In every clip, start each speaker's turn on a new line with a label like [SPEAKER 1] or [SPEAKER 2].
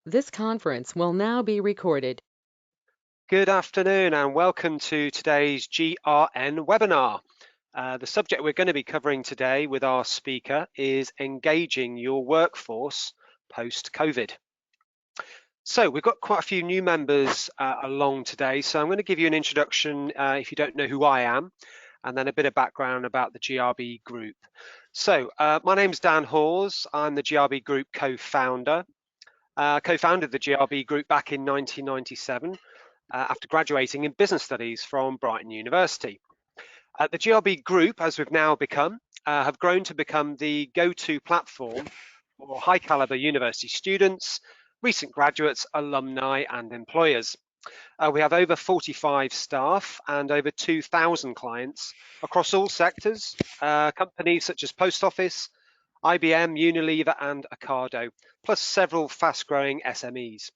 [SPEAKER 1] This conference will now be recorded.
[SPEAKER 2] Good afternoon and welcome to today's GRN webinar. The subject we're going to be covering today with our speaker is engaging your workforce post-COVID. So we've got quite a few new members along today, so I'm going to give you an introduction if you don't know who I am, and then a bit of background about the GRB Group. So my name's Dan Hawes. I'm the GRB Group co-founder. Co-founded the GRB Group back in 1997 after graduating in business studies from Brighton University. The GRB Group, as we've now become, have grown to become the go-to platform for high caliber university students, recent graduates, alumni and employers. We have over 45 staff and over 2,000 clients across all sectors, companies such as Post Office, IBM, Unilever and Ocado, plus several fast-growing SMEs.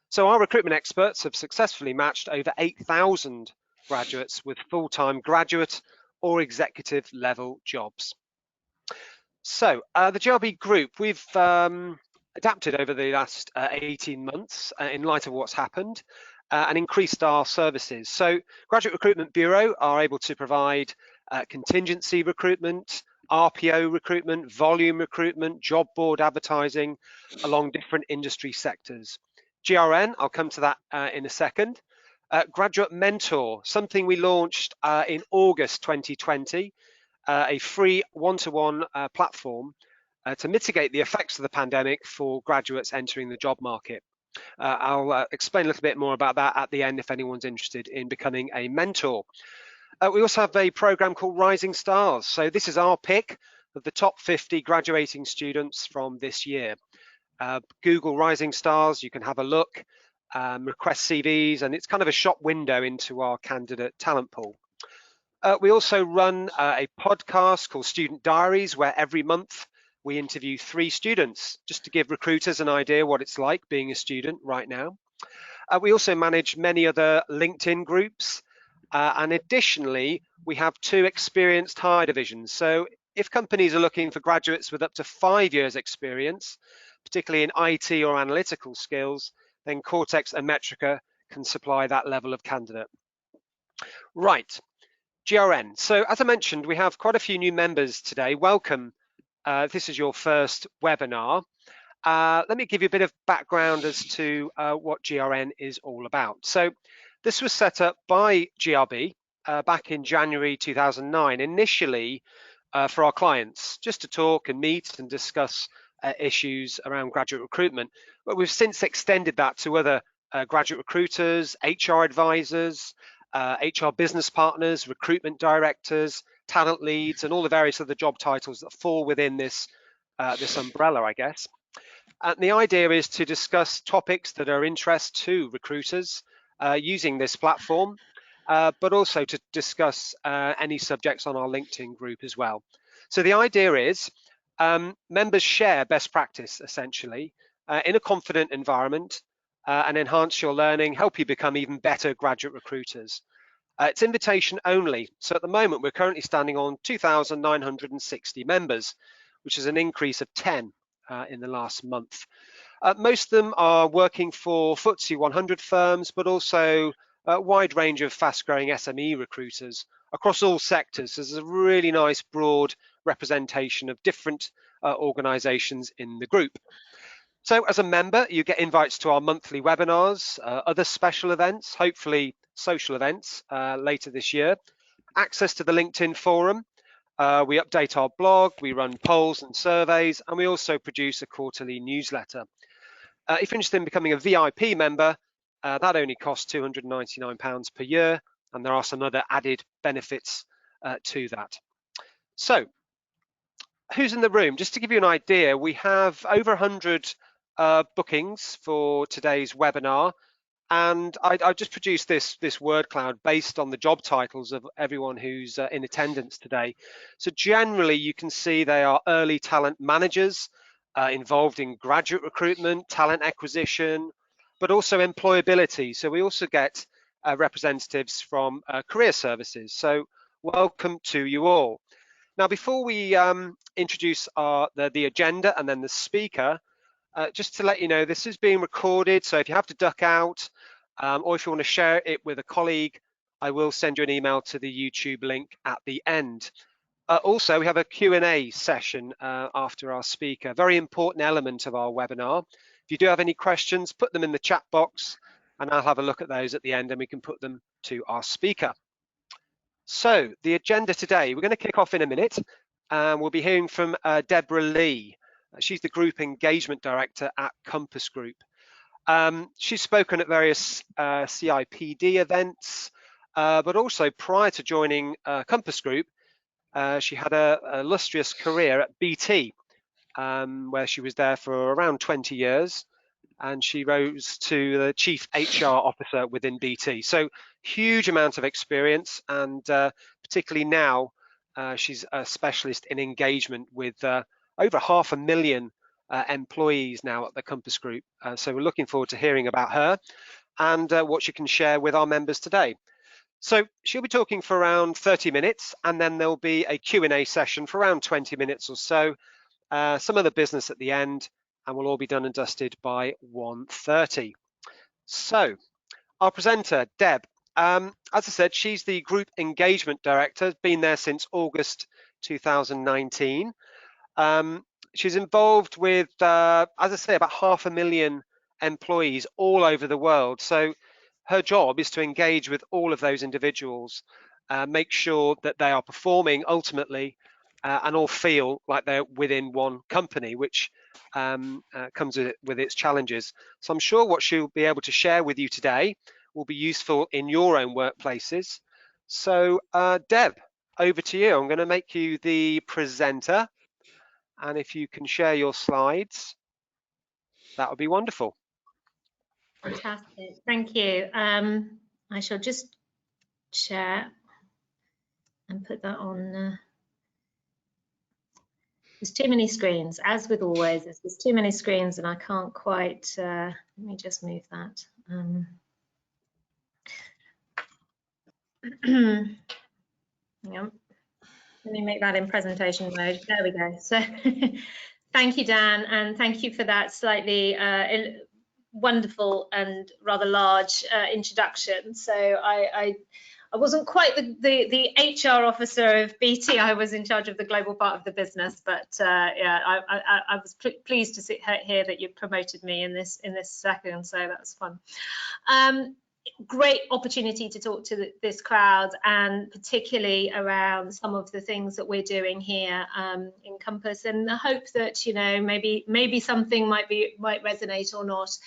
[SPEAKER 2] So our recruitment experts have successfully matched over 8,000 graduates with full-time graduate or executive level jobs. So the GRB Group, we've adapted over the last 18 months in light of what's happened and increased our services. So Graduate Recruitment Bureau are able to provide contingency recruitment, RPO recruitment, volume recruitment, job board advertising along different industry sectors. GRN, I'll come to that in a second. Graduate Mentor, something we launched in August 2020, a free one-to-one platform to mitigate the effects of the pandemic for graduates entering the job market. I'll explain a little bit more about that at the end if anyone's interested in becoming a mentor. We also have a program called Rising Stars. So this is our pick of the top 50 graduating students from this year. Google Rising Stars, you can have a look, request CVs, and it's kind of a shop window into our candidate talent pool. We also run a podcast called Student Diaries, where every month we interview 3 students, just to give recruiters an idea what it's like being a student right now. We also manage many other LinkedIn groups, and additionally, we have 2 experienced hire divisions. So if companies are looking for graduates with up to 5 years experience, particularly in IT or analytical skills, then Cortex and Metrica can supply that level of candidate. Right. GRN. So as I mentioned, we have quite a few new members today. Welcome. This is your first webinar. Let me give you a bit of background as to what GRN is all about. So this was set up by GRB back in January 2009, initially for our clients, just to talk and meet and discuss issues around graduate recruitment. But we've since extended that to other graduate recruiters, HR advisors, HR business partners, recruitment directors, talent leads, and all the various other job titles that fall within this, this umbrella, I guess. And the idea is to discuss topics that are of interest to recruiters using this platform, but also to discuss any subjects on our LinkedIn group as well. So the idea is members share best practice, essentially, in a confident environment, and enhance your learning, help you become even better graduate recruiters. It's invitation only. So at the moment, we're currently standing on 2,960 members, which is an increase of 10 in the last month. Most of them are working for FTSE 100 firms, but also a wide range of fast-growing SME recruiters across all sectors. So there's a really nice broad representation of different organizations in the group. So as a member, you get invites to our monthly webinars, other special events, hopefully social events later this year, access to the LinkedIn forum. We update our blog, we run polls and surveys, and we also produce a quarterly newsletter. If you're interested in becoming a VIP member, that only costs £299 per year, and there are some other added benefits to that. So, who's in the room? Just to give you an idea, we have over 100 bookings for today's webinar, and I just produced this word cloud based on the job titles of everyone who's in attendance today. So generally, you can see they are early talent managers involved in graduate recruitment, talent acquisition, but also employability. So we also get representatives from career services. So welcome to you all. Now, before we introduce the agenda and then the speaker, Just to let you know, this is being recorded, so if you have to duck out or if you want to share it with a colleague, I will send you an email to the YouTube link at the end. Also, we have a Q&A session after our speaker, very important element of our webinar. If you do have any questions, put them in the chat box and I'll have a look at those at the end and we can put them to our speaker. So the agenda today, we're going to kick off in a minute and we'll be hearing from Deborah Lee. She's the Group Engagement Director at Compass Group. She's spoken at various CIPD events, but also prior to joining Compass Group, she had an illustrious career at BT, where she was there for around 20 years, and she rose to the Chief HR Officer within BT. So huge amount of experience, and particularly now, she's a specialist in engagement with over 500,000 employees now at the Compass Group. So we're looking forward to hearing about her and what she can share with our members today. So she'll be talking for around 30 minutes, and then there'll be a Q&A session for around 20 minutes or so, some of the business at the end, and we'll all be done and dusted by 1:30. So our presenter, Deb, as I said, she's the Group Engagement Director, been there since August 2019. She's involved with, as I say, about 500,000 employees all over the world. So her job is to engage with all of those individuals, make sure that they are performing ultimately and all feel like they're within one company, which comes with its challenges. So I'm sure what she'll be able to share with you today will be useful in your own workplaces. So Deb, over to you. I'm going to make you the presenter. And if you can share your slides, that would be wonderful.
[SPEAKER 3] Fantastic, thank you. I shall just share and put that on. There's too many screens, as with always. There's too many screens and I can't quite, let me just move that. Yeah. Let me make that in presentation mode. There we go. So thank you, Dan, and thank you for that slightly wonderful and rather large introduction. So I wasn't quite the HR officer of BT. I was in charge of the global part of the business, but yeah, I was pleased to hear that you promoted me in this second. So that's fun. Great opportunity to talk to this crowd, and particularly around some of the things that we're doing here in Compass, and the hope that, you know, maybe something might resonate or not.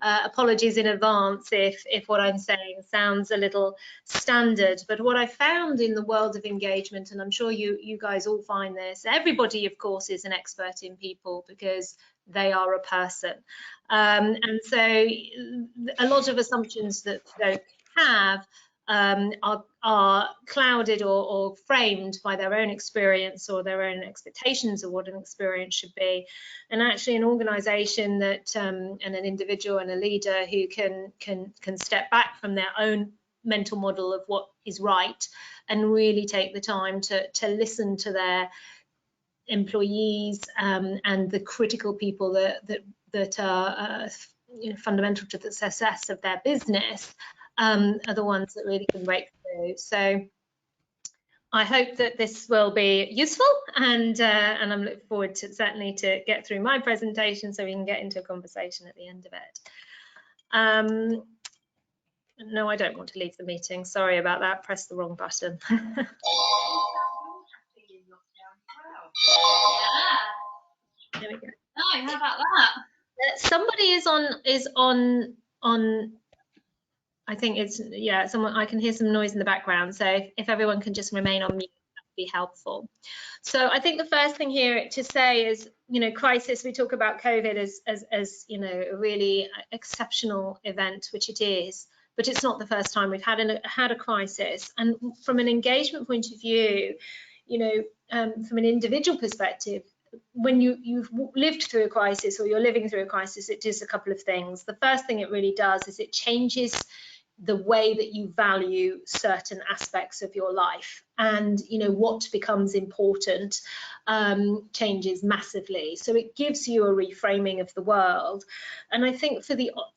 [SPEAKER 3] Apologies in advance if what I'm saying sounds a little standard, but what I found in the world of engagement, and I'm sure you guys all find this, everybody of course is an expert in people because they are a person, and so a lot of assumptions that folk have are clouded or framed by their own experience or their own expectations of what an experience should be. And actually an organisation that and an individual and a leader who can step back from their own mental model of what is right and really take the time to listen to their employees and the critical people that are you know, fundamental to the success of their business are the ones that really can break through. So I hope that this will be useful, and I'm looking forward to certainly to get through my presentation so we can get into a conversation at the end of it. No, I don't want to leave the meeting. Sorry about that. Press the wrong button. There we go.
[SPEAKER 4] Oh, how about that?
[SPEAKER 3] Somebody is on. I think it's, yeah, someone, I can hear some noise in the background. So if everyone can just remain on mute, that would be helpful. So I think the first thing here to say is, you know, crisis, we talk about COVID as you know, a really exceptional event, which it is, but it's not the first time we've had a crisis. And from an engagement point of view, you know, from an individual perspective, when you've lived through a crisis or you're living through a crisis, it does a couple of things. The first thing it really does is it changes the way that you value certain aspects of your life, and what becomes important changes massively. So it gives you a reframing of the world. And I think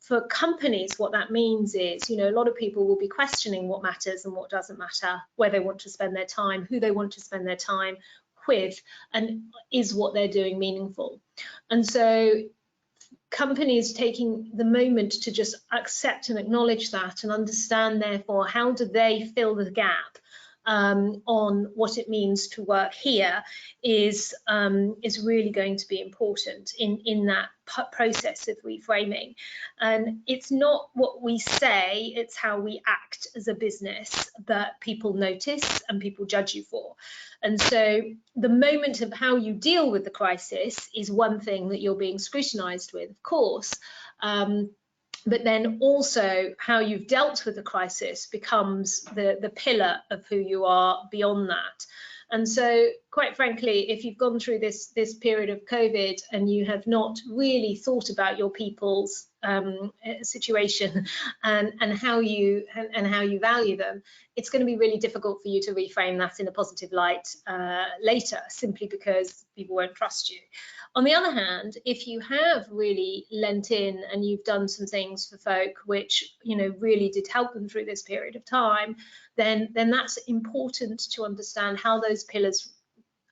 [SPEAKER 3] for companies, what that means is, a lot of people will be questioning what matters and what doesn't matter, where they want to spend their time, who they want to spend their time with, and is what they're doing meaningful. And so companies taking the moment to just accept and acknowledge that and understand, therefore, how do they fill the gap on what it means to work here is really going to be important in that process of reframing. And it's not what we say, it's how we act as a business that people notice and people judge you for. And so the moment of how you deal with the crisis is one thing that you're being scrutinized with, of course. But then also how you've dealt with the crisis becomes the pillar of who you are beyond that. And so, quite frankly, if you've gone through this period of COVID and you have not really thought about your people's situation and how you value them, it's going to be really difficult for you to reframe that in a positive light later, simply because people won't trust you. On the other hand, if you have really lent in and you've done some things for folk which really did help them through this period of time, then that's important to understand how those pillars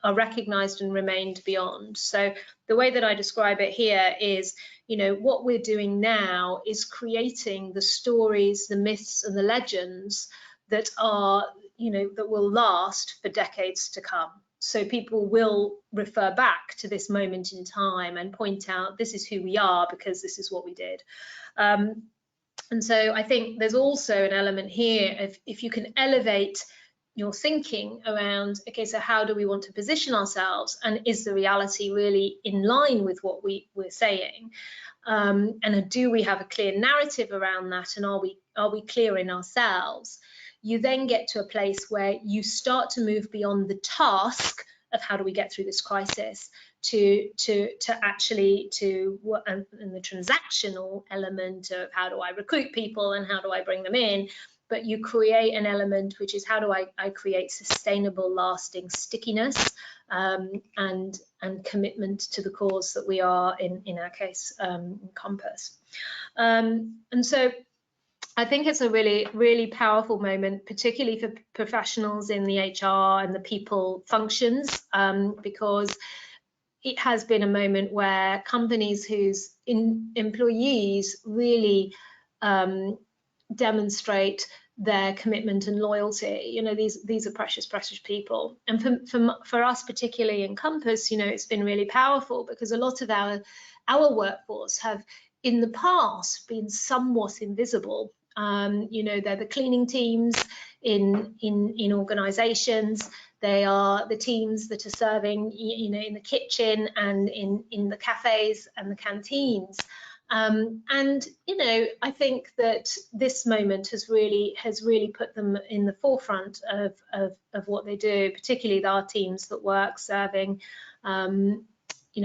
[SPEAKER 3] are recognized and remained beyond. So the way that I describe it here is, what we're doing now is creating the stories, the myths and the legends that are, that will last for decades to come. So people will refer back to this moment in time and point out, this is who we are because this is what we did. And so I think there's also an element here of, if you can elevate your thinking around, okay, so how do we want to position ourselves, and is the reality really in line with what we're saying, and do we have a clear narrative around that, and are we clear in ourselves? You then get to a place where you start to move beyond the task of how do we get through this crisis to actually and the transactional element of how do I recruit people and how do I bring them in. But you create an element which is, how do I create sustainable, lasting stickiness and commitment to the cause that we are, in our case, Compass. And so I think it's a really, really powerful moment, particularly for professionals in the HR and the people functions, because it has been a moment where companies whose employees really demonstrate their commitment and loyalty. These are precious people. And for us, particularly in Compass, it's been really powerful because a lot of our workforce have in the past been somewhat invisible. They're the cleaning teams in organizations. They are the teams that are serving, in the kitchen and in the cafes and the canteens. And I think that this moment has really put them in the forefront of what they do, particularly our teams that work serving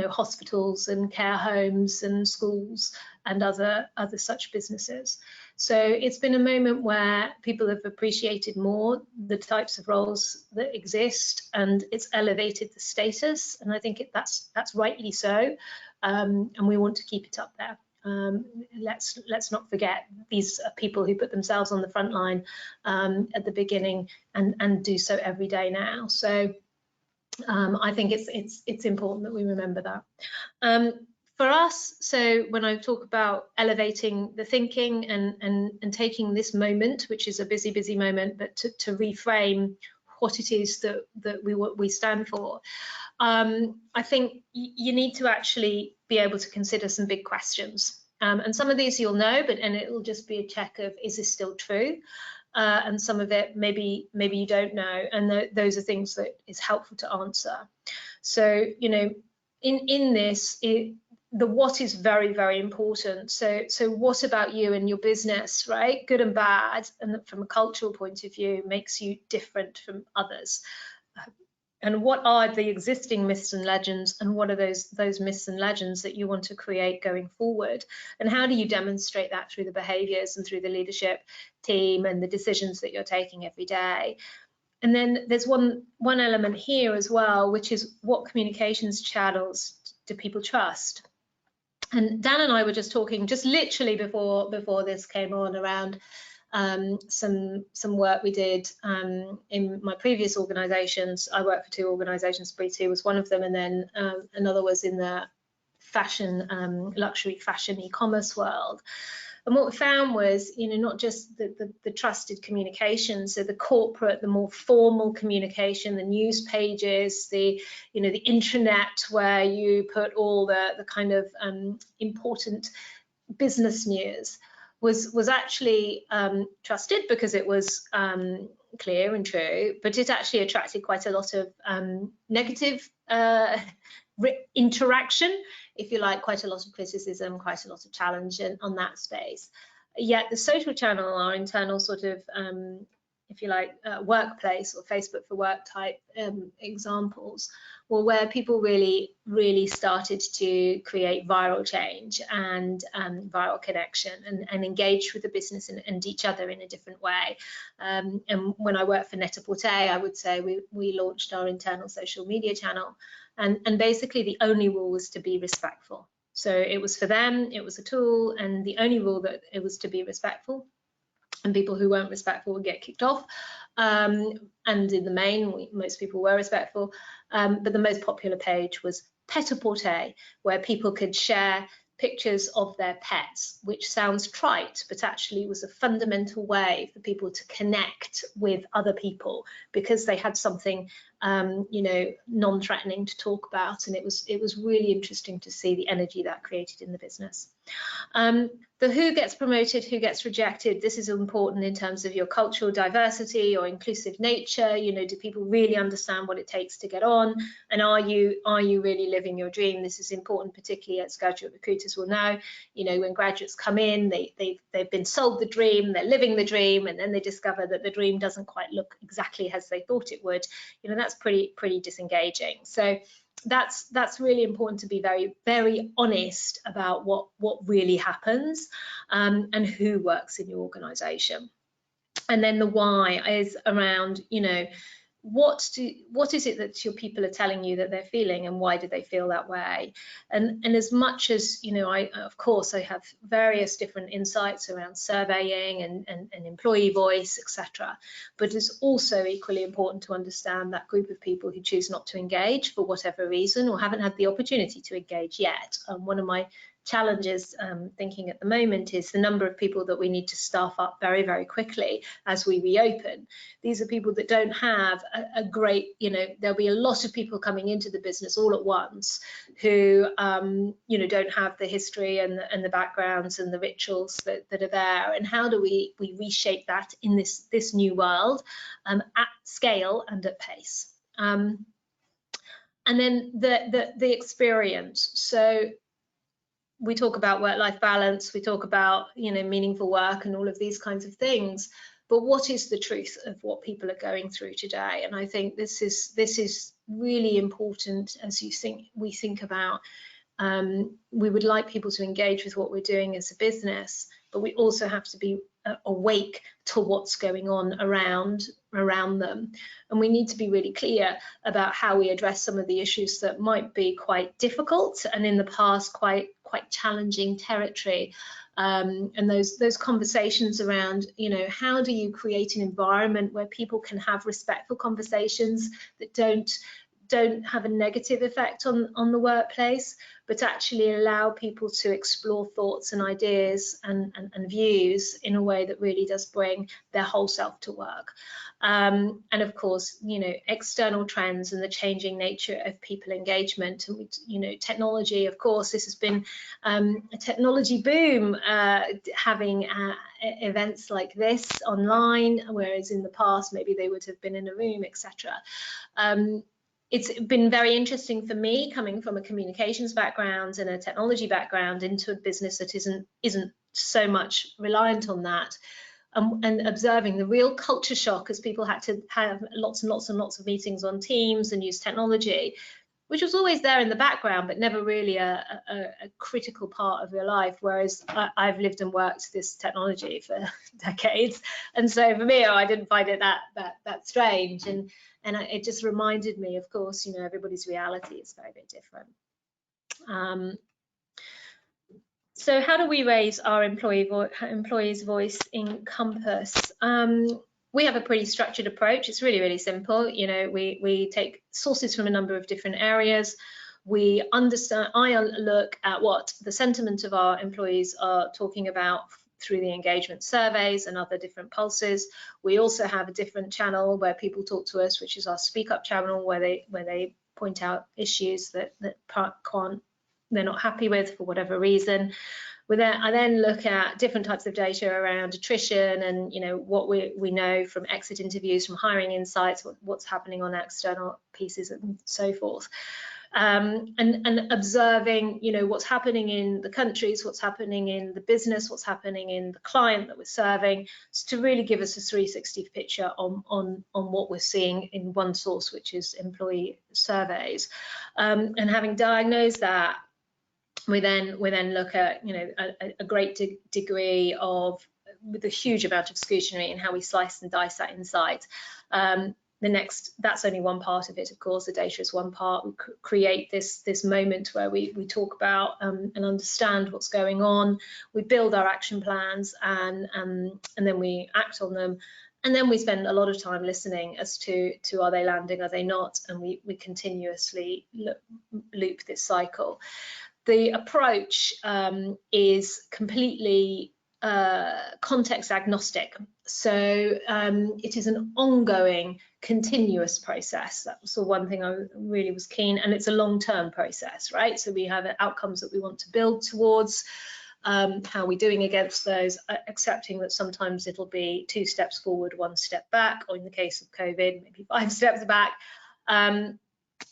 [SPEAKER 3] hospitals and care homes and schools and other such businesses. So it's been a moment where people have appreciated more the types of roles that exist, and it's elevated the status, and I think that's rightly so, and we want to keep it up there. Let's not forget, these are people who put themselves on the front line at the beginning and do so every day now. So I think it's important that we remember that. For us, so when I talk about elevating the thinking and taking this moment, which is a busy moment, but to reframe what it is that we stand for, I think you need to actually be able to consider some big questions. And some of these you'll know, and it will just be a check of, is this still true? And some of it maybe you don't know, and those are things that is helpful to answer. So in this, the what is very, very important. So what about you and your business, right? Good and bad, and from a cultural point of view, makes you different from others. and what are the existing myths and legends, and what are those myths and legends that you want to create going forward, and how do you demonstrate that through the behaviors and through the leadership team and the decisions that you're taking every day. And then there's one element here as well, which is what communications channels do people trust? And Dan and I were just talking just literally before this came on around some work we did in my previous organisations. I worked for 2 organisations, Bree2 was one of them, and then another was in the fashion, luxury fashion e-commerce world. And what we found was, not just the trusted communication, so the corporate, the more formal communication, the news pages, the intranet where you put all the kind of important business news was actually trusted because it was clear and true, but it actually attracted quite a lot of negative interaction, if you like, quite a lot of criticism, quite a lot of challenge on that space. Yet the social channel, our internal sort of, if you like, workplace or Facebook for work type examples, were where people really started to create viral change and viral connection and engage with the business and each other in a different way. And when I worked for Net-a-Porter, I would say we launched our internal social media channel. And basically the only rule was to be respectful. So it was for them, it was a tool, and the only rule that it was to be respectful, and people who weren't respectful would get kicked off. And in the main, most people were respectful, but the most popular page was Pet-a-Porter, where people could share pictures of their pets, which sounds trite, but actually was a fundamental way for people to connect with other people because they had something non-threatening to talk about, and it was really interesting to see the energy that created in the business. The who gets promoted, who gets rejected, this is important in terms of your cultural diversity or inclusive nature. Do people really understand what it takes to get on, and are you really living your dream? This is important, particularly as graduate recruiters will know. When graduates come in, they've been sold the dream, they're living the dream, and then they discover that the dream doesn't quite look exactly as they thought it would. That's pretty disengaging. So that's really important, to be very, very honest about what really happens and who works in your organization. And then the why is around, what is it that your people are telling you that they're feeling, and why do they feel that way? And as much as of course I have various different insights around surveying and employee voice, etc., but it's also equally important to understand that group of people who choose not to engage for whatever reason, or haven't had the opportunity to engage yet. One of my challenges thinking at the moment is the number of people that we need to staff up very, very quickly as we reopen. These are people that don't have a great, there'll be a lot of people coming into the business all at once who, don't have the history and the backgrounds and the rituals that are there. And how do we reshape that in this new world at scale and at pace? And then the experience. So we talk about work-life balance, we talk about meaningful work and all of these kinds of things, but what is the truth of what people are going through today? And I think this is really important as we think about we would like people to engage with what we're doing as a business, but we also have to be awake to what's going on around them, and we need to be really clear about how we address some of the issues that might be quite difficult and in the past quite challenging territory, and those conversations around how do you create an environment where people can have respectful conversations that don't have a negative effect on the workplace, but actually allow people to explore thoughts and ideas and views in a way that really does bring their whole self to work. And of course, external trends and the changing nature of people engagement, and technology. Of course, this has been a technology boom, having events like this online, whereas in the past maybe they would have been in a room, etc. It's been very interesting for me, coming from a communications background and a technology background into a business that isn't so much reliant on that. and observing the real culture shock as people had to have lots and lots and lots of meetings on Teams and use technology, which was always there in the background, but never really a critical part of your life. Whereas I've lived and worked this technology for decades, and so for me, I didn't find it that strange. And it just reminded me, of course, you know, everybody's reality is very, very different. So how do we raise our employees' voice in Compass? We have a pretty structured approach. It's really, really simple. You know, we take sources from a number of different areas. We understand, I look at what the sentiment of our employees are talking about through the engagement surveys and other different pulses. We also have a different channel where people talk to us, which is our Speak Up channel, where they point out issues that they're not happy with for whatever reason. I then look at different types of data around attrition and, you know, what we know from exit interviews, from hiring insights, what's happening on external pieces and so forth. And observing, you know, what's happening in the countries, what's happening in the business, what's happening in the client that we're serving, so to really give us a 360 picture on what we're seeing in one source, which is employee surveys. And having diagnosed that, we then look at, you know, a great degree of, with a huge amount of scrutiny in how we slice and dice that insight. That's only one part of it, of course. The data is one part. We create this moment where we talk about and understand what's going on. We build our action plans and then we act on them. And then we spend a lot of time listening as to are they landing, are they not? And we continuously loop this cycle. The approach is completely context agnostic. So it is an ongoing, continuous process. That was the one thing I really was keen, and it's a long-term process, right? So we have outcomes that we want to build towards. How are we doing against those? Accepting that sometimes it'll be 2 steps forward, 1 step back, or in the case of COVID, maybe 5 steps back.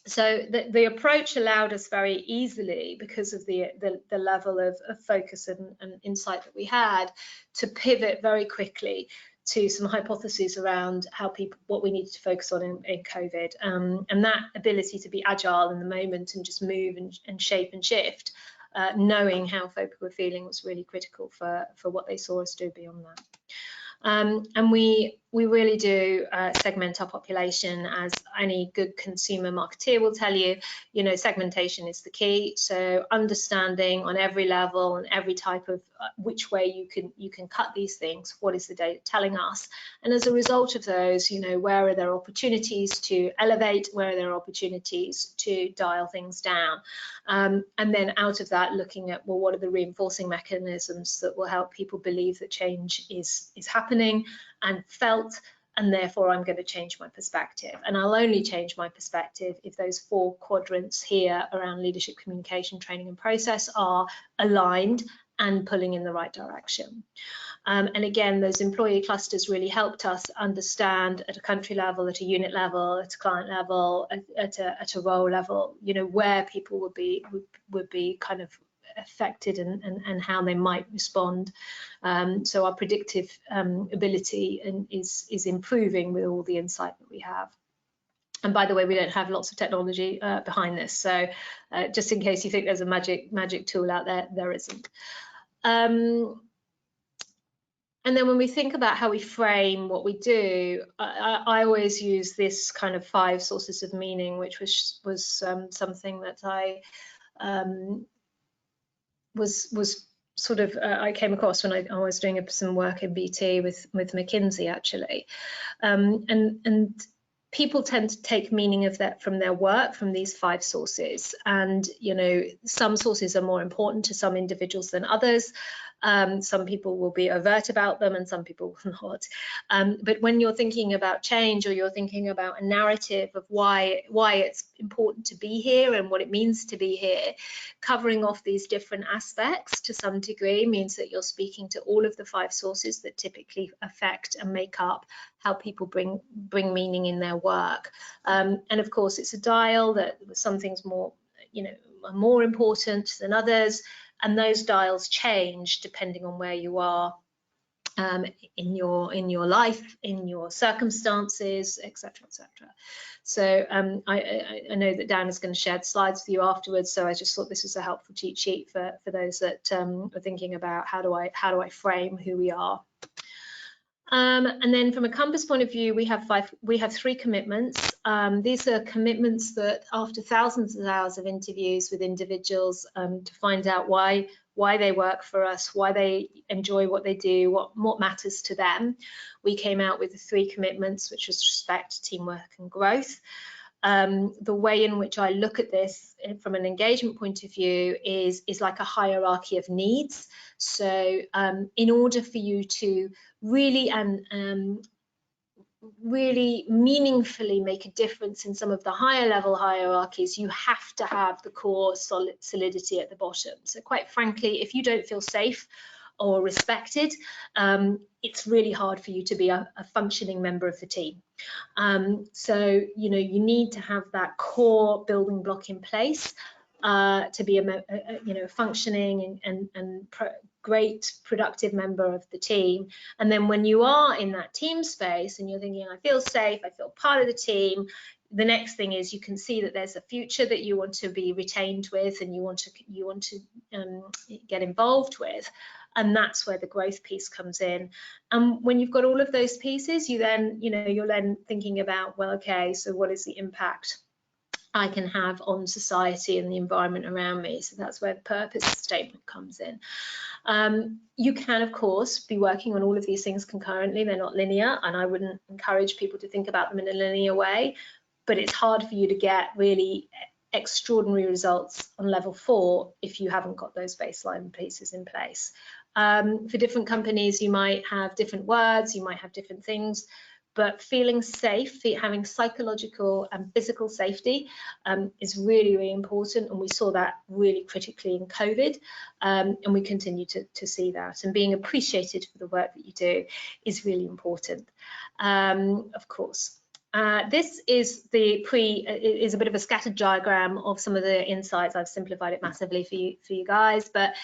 [SPEAKER 3] So the approach allowed us very easily, because of the level of focus and insight that we had, to pivot very quickly to some hypotheses around what we needed to focus on in COVID. And that ability to be agile in the moment and just move and shape and shift, knowing how folk were feeling, was really critical for what they saw us do beyond that. And we really do segment our population, as any good consumer marketeer will tell you. You know, segmentation is the key. So understanding on every level and every type of which way you can cut these things. What is the data telling us? And as a result of those, you know, where are there opportunities to elevate? Where are there opportunities to dial things down? And then out of that, looking at, well, what are the reinforcing mechanisms that will help people believe that change is happening and felt, and therefore I'm going to change my perspective. And I'll only change my perspective if those 4 quadrants here around leadership, communication, training and process are aligned and pulling in the right direction. And again, those employee clusters really helped us understand at a country level, at a unit level, at a client level, at a role level, you know, where people would be kind of affected and how they might respond. So our predictive ability is improving with all the insight that we have. And by the way, we don't have lots of technology behind this, so just in case you think there's a magic tool out there, there isn't. And then when we think about how we frame what we do, I always use this kind of 5 sources of meaning, which was something that I was sort of I came across when I was doing some work in BT with McKinsey, actually, and people tend to take meaning of that from their work, from these 5 sources. And, you know, some sources are more important to some individuals than others. Some people will be overt about them and some people will not. But when you're thinking about change, or you're thinking about a narrative of why it's important to be here and what it means to be here, covering off these different aspects to some degree means that you're speaking to all of the 5 sources that typically affect and make up how people bring meaning in their work. And of course, it's a dial that some things more, you know, are more important than others, and those dials change depending on where you are in your life, in your circumstances, etc., etc. So I know that Dan is going to share the slides with you afterwards, so I just thought this was a helpful cheat sheet for those that are thinking about how do I frame who we are. And then from a Compass point of view, we have 3 commitments. These are commitments that after thousands of hours of interviews with individuals to find out why they work for us, why they enjoy what they do, what matters to them, we came out with the 3 commitments, which was respect, teamwork, and growth. The way in which I look at this from an engagement point of view is like a hierarchy of needs. So in order for you to really really meaningfully make a difference in some of the higher level hierarchies, you have to have the core solidity at the bottom. So quite frankly, if you don't feel safe or respected, it's really hard for you to be a functioning member of the team. So you need to have that core building block in place to be a functioning and great productive member of the team. And then when you are in that team space and you're thinking, I feel safe, I feel part of the team, the next thing is you can see that there's a future that you want to be retained with and you want to get involved with. And that's where the growth piece comes in. And when you've got all of those pieces, you're then thinking about, well, okay, so what is the impact I can have on society and the environment around me? So that's where the purpose statement comes in. You can, of course, be working on all of these things concurrently. They're not linear, and I wouldn't encourage people to think about them in a linear way, but it's hard for you to get really extraordinary results on level 4 if you haven't got those baseline pieces in place. For different companies, you might have different words, you might have different things, but feeling safe, having psychological and physical safety is really, really important. And we saw that really critically in COVID, and we continue to see that. And being appreciated for the work that you do is really important, of course. This is is a bit of a scattered diagram of some of the insights. I've simplified it massively for you guys, but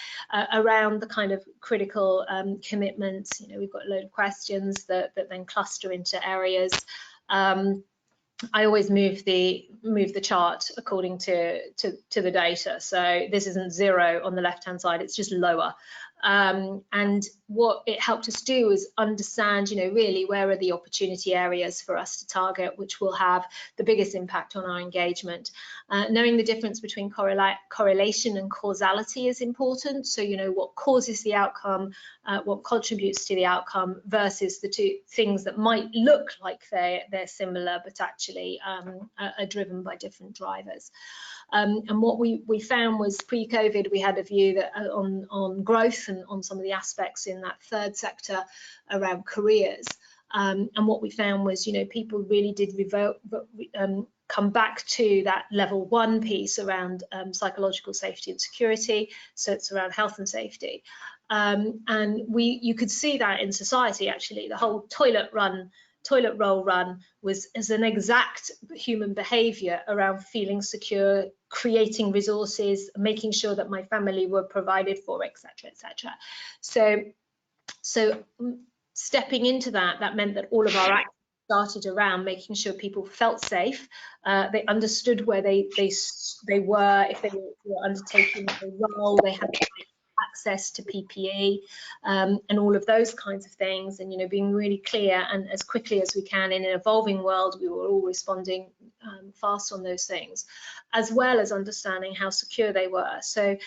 [SPEAKER 3] around the kind of critical commitments, we've got a load of questions that then cluster into areas. I always move the chart according to the data. So this isn't 0 on the left-hand side; it's just lower. And what it helped us do is understand, really where are the opportunity areas for us to target, which will have the biggest impact on our engagement. Knowing the difference between correlation and causality is important. So, what causes the outcome, what contributes to the outcome versus the 2 things that might look like they're similar, but actually are driven by different drivers. And what we found was pre-COVID, we had a view that on growth and on some of the aspects in that 3rd sector around careers. And what we found was, people really did come back to that level 1 piece around psychological safety and security. So it's around health and safety. And you could see that in society, actually. The whole toilet roll run was as an exact human behavior around feeling secure, creating resources, making sure that my family were provided for, etc., etc. So stepping into that meant that all of our actions started around making sure people felt safe, they understood where they were, if they were undertaking a role, they had access to PPE and all of those kinds of things, and being really clear and as quickly as we can in an evolving world. We were all responding fast on those things, as well as understanding how secure they were. So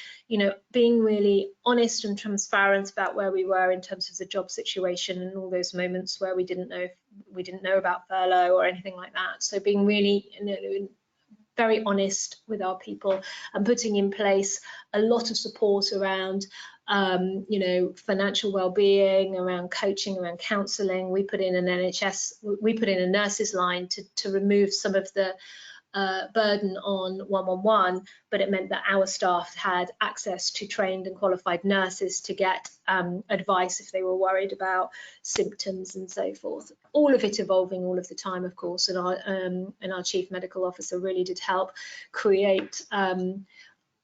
[SPEAKER 3] being really honest and transparent about where we were in terms of the job situation and all those moments where we didn't know about furlough or anything like that. So being really very honest with our people and putting in place a lot of support around financial well-being, around coaching, around counselling. We put in a nurses line to remove some of the burden on 111, but it meant that our staff had access to trained and qualified nurses to get advice if they were worried about symptoms and so forth. All of it evolving all of the time, of course, and our chief medical officer really did help create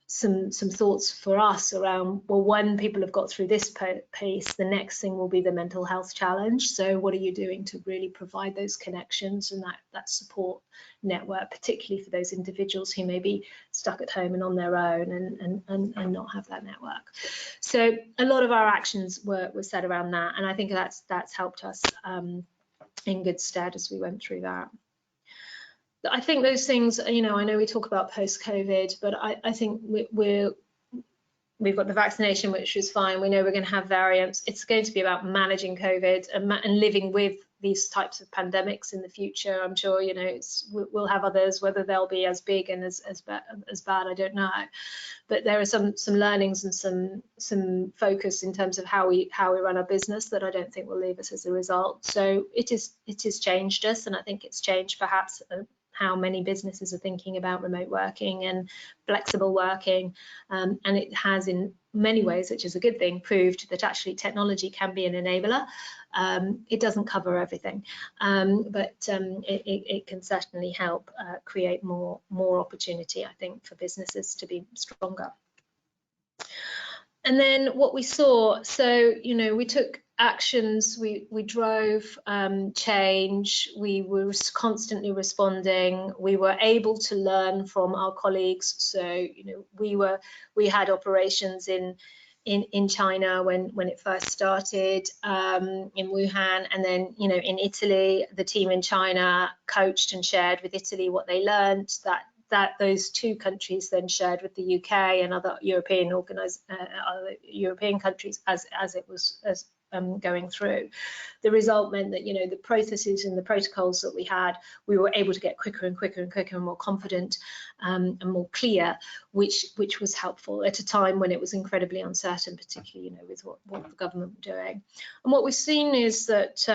[SPEAKER 3] some thoughts for us around, well, when people have got through this piece, the next thing will be the mental health challenge. So what are you doing to really provide those connections and that support network, particularly for those individuals who may be stuck at home and on their own and not have that network. So a lot of our actions were set around that, and I think that's helped us in good stead as we went through that. I think those things, you know, I know we talk about post-COVID, but I think we've got the vaccination, which is fine. We know we're going to have variants. It's going to be about managing COVID and living with these types of pandemics in the future. I'm sure, you know, we'll have others, whether they'll be as big and as bad, I don't know. But there are some learnings and some focus in terms of how we run our business that I don't think will leave us as a result. So it has changed us, and I think it's changed perhaps how many businesses are thinking about remote working and flexible working, and it has in many ways, which is a good thing, proved that actually technology can be an enabler. It doesn't cover everything, but it can certainly help create more opportunity, I think, for businesses to be stronger. And then what we saw, so, you know, we took actions, we drove change, we were constantly responding, we were able to learn from our colleagues. So, you know, we had operations in China when it first started, in Wuhan, and then, you know, in Italy, the team in China coached and shared with Italy what they learned. That those two countries then shared with the UK and other European countries as it was going through. The result meant that, you know, the processes and the protocols that we had, we were able to get quicker and quicker and quicker and more confident and more clear, which was helpful at a time when it was incredibly uncertain, particularly, you know, with what the government were doing. And what we've seen is that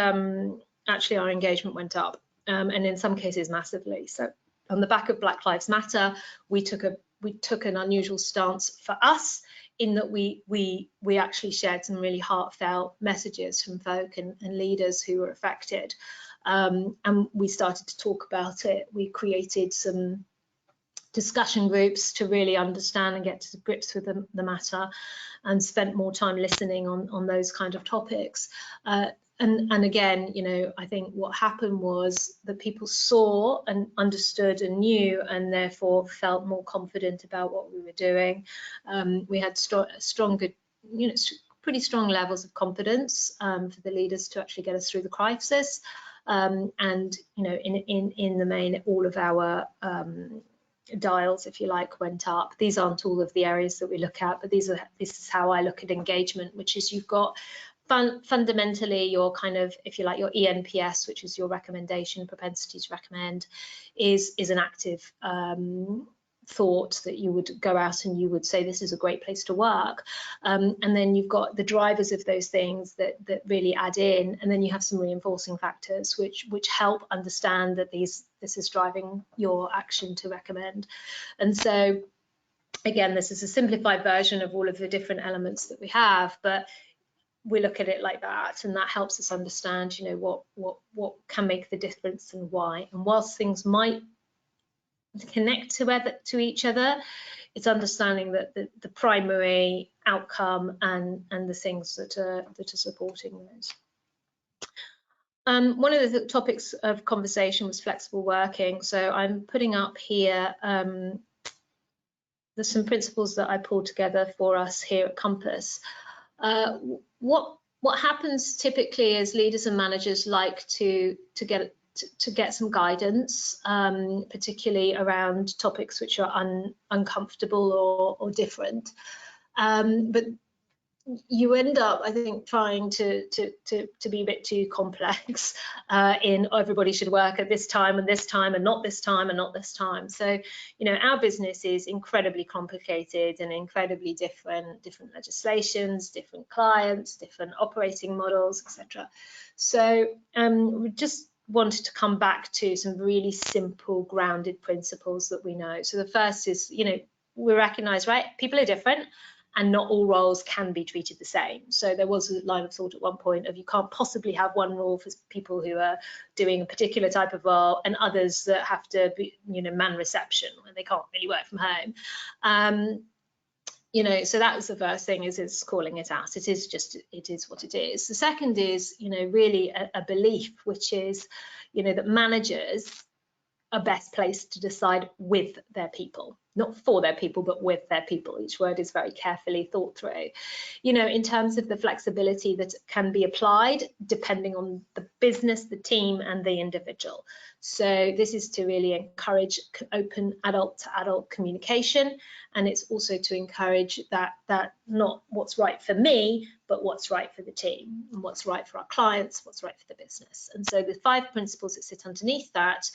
[SPEAKER 3] actually our engagement went up, and in some cases massively. So on the back of Black Lives Matter, we took an unusual stance for us, in that we actually shared some really heartfelt messages from folk and leaders who were affected, and we started to talk about it. We created some discussion groups to really understand and get to grips with the matter, and spent more time listening on those kind of topics. And again, you know, I think what happened was that people saw and understood and knew, and therefore felt more confident about what we were doing. We had stronger, you know, pretty strong levels of confidence for the leaders to actually get us through the crisis. And, you know, in the main, all of our dials, if you like, went up. These aren't all of the areas that we look at, but this is how I look at engagement, which is you've got fundamentally your kind of, if you like, your ENPS, which is your recommendation, propensity to recommend, is an active thought that you would go out and you would say this is a great place to work, and then you've got the drivers of those things that really add in, and then you have some reinforcing factors which help understand that this is driving your action to recommend. And so again, this is a simplified version of all of the different elements that we have, but we look at it like that, and that helps us understand, you know, what can make the difference and why. And whilst things might connect to each other, it's understanding that the primary outcome and the things that are supporting those. One of the topics of conversation was flexible working. So I'm putting up here there's some principles that I pulled together for us here at Compass. What happens typically is leaders and managers like to get some guidance, particularly around topics which are uncomfortable or different. But you end up, I think, trying to be a bit too complex in everybody should work at this time and this time and not this time and not this time. So, you know, our business is incredibly complicated and incredibly different legislations, different clients, different operating models, etc. So we just wanted to come back to some really simple, grounded principles that we know. So the first is, you know, we recognize, right, people are different, and not all roles can be treated the same. So there was a line of thought at one point of you can't possibly have one rule for people who are doing a particular type of role and others that have to be, you know, man reception when they can't really work from home. you know, so that was the first thing, is calling it out. It is what it is. The second is, you know, really a belief, which is, you know, that managers are best placed to decide with their people, not for their people, but with their people. Each word is very carefully thought through, you know, in terms of the flexibility that can be applied depending on the business, the team, and the individual. So this is to really encourage open adult-to-adult communication, and it's also to encourage that not what's right for me, but what's right for the team, and what's right for our clients, what's right for the business. And so the 5 principles that sit underneath that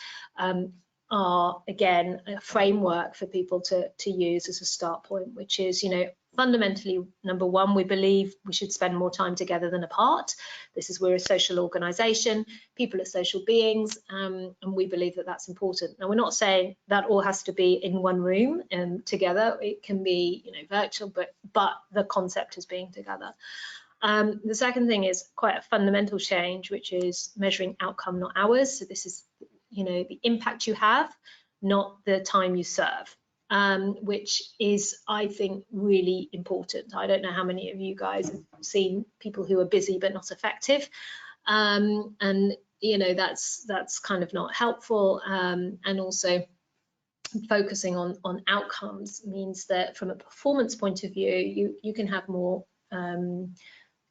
[SPEAKER 3] are, again, a framework for people to use as a start point, which is, you know, fundamentally, number one, we believe we should spend more time together than apart. This is, we're a social organisation, people are social beings, and we believe that that's important. Now, we're not saying that all has to be in one room and together. It can be, you know, virtual, but the concept is being together. The second thing is quite a fundamental change, which is measuring outcome, not hours. So this is, you know, the impact you have, not the time you serve. Which is, I think, really important. I don't know how many of you guys have seen people who are busy but not effective, and you know, that's kind of not helpful. And also focusing on outcomes means that from a performance point of view, you can have more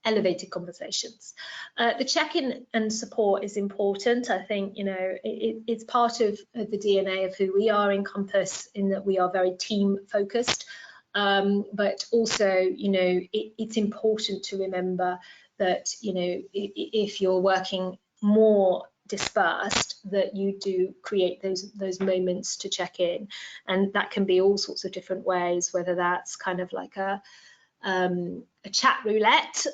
[SPEAKER 3] elevated conversations. The check-in and support is important. I think, you know, it's part of the DNA of who we are in Compass, in that we are very team focused, but also, you know, it's important to remember that, you know, if you're working more dispersed, that you do create those moments to check in, and that can be all sorts of different ways, whether that's kind of like a chat roulette,